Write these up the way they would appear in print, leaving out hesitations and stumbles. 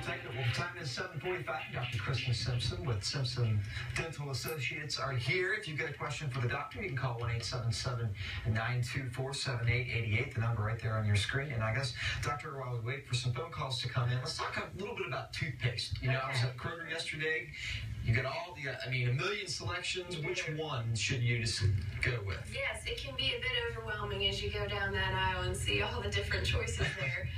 technical time is 7:45. Dr. Kristen Simpson with Simpson Dental Associates are here. If you've got a question for the doctor, you can call 1-877-924-7888, the number right there on your screen. And I guess, Doctor, while we wait for some phone calls to come in, let's talk a little bit about toothpaste. You know, I was at Kroger yesterday. You got all the, a million selections. Which one should you just go with? Yes, it can be a bit overwhelming as you go down that aisle and see all the different choices there.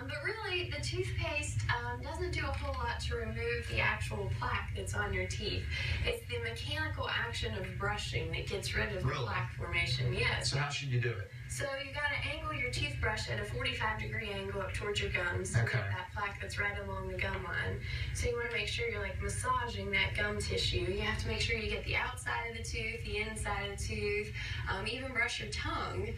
But really, the toothpaste doesn't do a whole lot to remove the actual plaque that's on your teeth. It's the mechanical action of brushing that gets rid of the plaque formation. Yes. So how should you do it? So you got to angle your toothbrush at a 45-degree angle up towards your gums to get that plaque that's right along the gum line. So you want to make sure you're like massaging that gum tissue. You have to make sure you get the outside of the tooth, the inside of the tooth, even brush your tongue,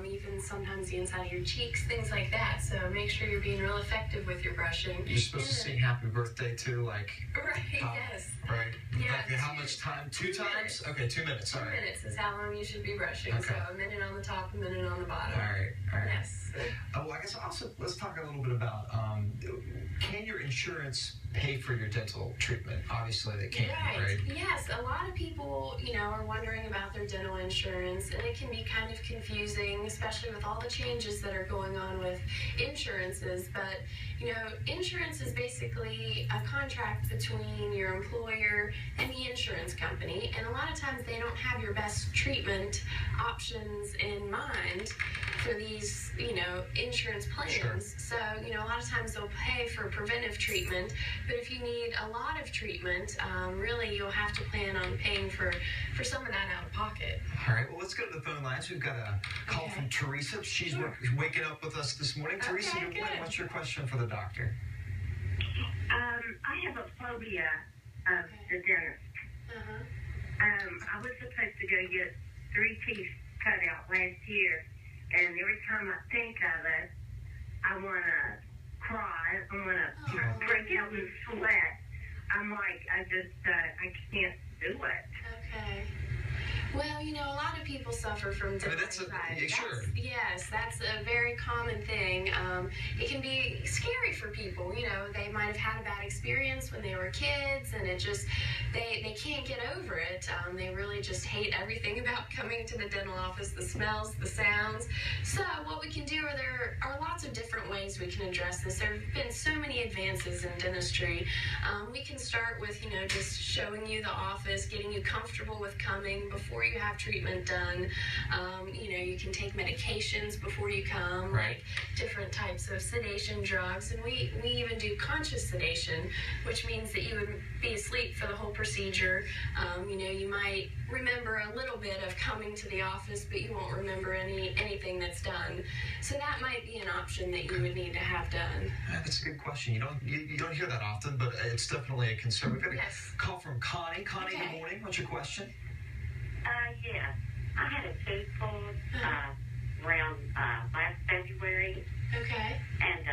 even sometimes the inside of your cheeks, things like that. So make sure you're being real effective with your brushing. You're supposed to sing happy birthday too, like... Right, yes. Right. Yeah, like how much time? 2 times? Okay, 2 minutes, sorry. 2 minutes is how long you should be brushing. Okay. So a minute on the top, a minute on the bottom. All right. Yes. Well, I guess also let's talk a little bit about can your insurance pay for your dental treatment? Obviously, they can, right? Yes, a lot of people, are wondering about their dental insurance, and it can be kind of confusing, especially with all the changes that are going on with insurances. But, insurance is basically a contract between your employer and the insurance company, and a lot of times they don't have your best treatment options in mind for these, insurance plans. Sure. So, a lot of times they'll pay for preventive treatment, but if you need a lot of treatment, really you'll have to plan on paying for some of that out of pocket. All right, well, let's go to the phone lines. We've got a call from Teresa. She's waking up with us this morning. Teresa, good morning. What's your question for the doctor? I have a phobia of the dentist. I was supposed to go get 3 teeth cut out last year, and every time I think of it, I want to cry. I want to break out in sweat. I'm like, I can't do it. Okay. Well, a lot of people suffer from dental anxiety. Yes, that's a very common thing. It can be scary for people. They might have had a bad experience when they were kids, and it just, they can't get over it. They really just hate everything about coming to the dental office, the smells, the sounds. So what we can do there are lots of different ways we can address this. There have been so many advances in dentistry. We can start with, just showing you the office, getting you comfortable with coming before you have treatment done. You can take medications before you come, like different types of sedation drugs, and we even do conscious sedation, which means that you would be asleep for the whole procedure. You might remember a little bit of coming to the office, but you won't remember anything that's done. So that might be an option that you would need to have done. That's a good question. You don't hear that often, but it's definitely a concern. We've got a call from Connie. Connie, good morning. What's your question? Yes. I had a tooth pulled around last February. Okay. And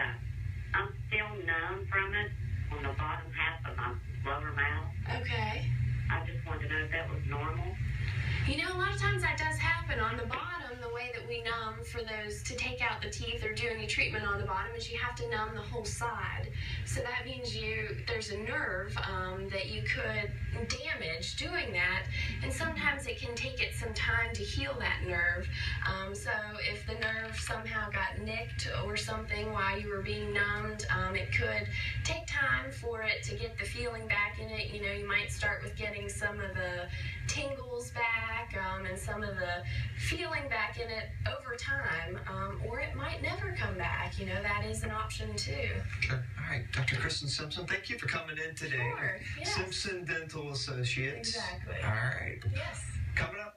I'm still numb from it on the bottom half of my lower mouth. Okay. I just wanted to know if that was normal. A lot of times that does happen on the bottom. The way that we numb for those to take out the teeth or doing a treatment on the bottom is you have to numb the whole side. So that means there's a nerve that you could damage doing that, and sometimes it can take it some time to heal that nerve. So if the nerve somehow got nicked or something while you were being numbed, it could take time for it to get the feeling back in it. You might start with getting some of the tingles back and some of the feeling back in it over time, or it might never come back. That is an option too. Okay. All right, Dr. Kristen Simpson, thank you for coming in today. Sure. Yes. Simpson Dental Associates. Exactly. All right. Yes. Coming up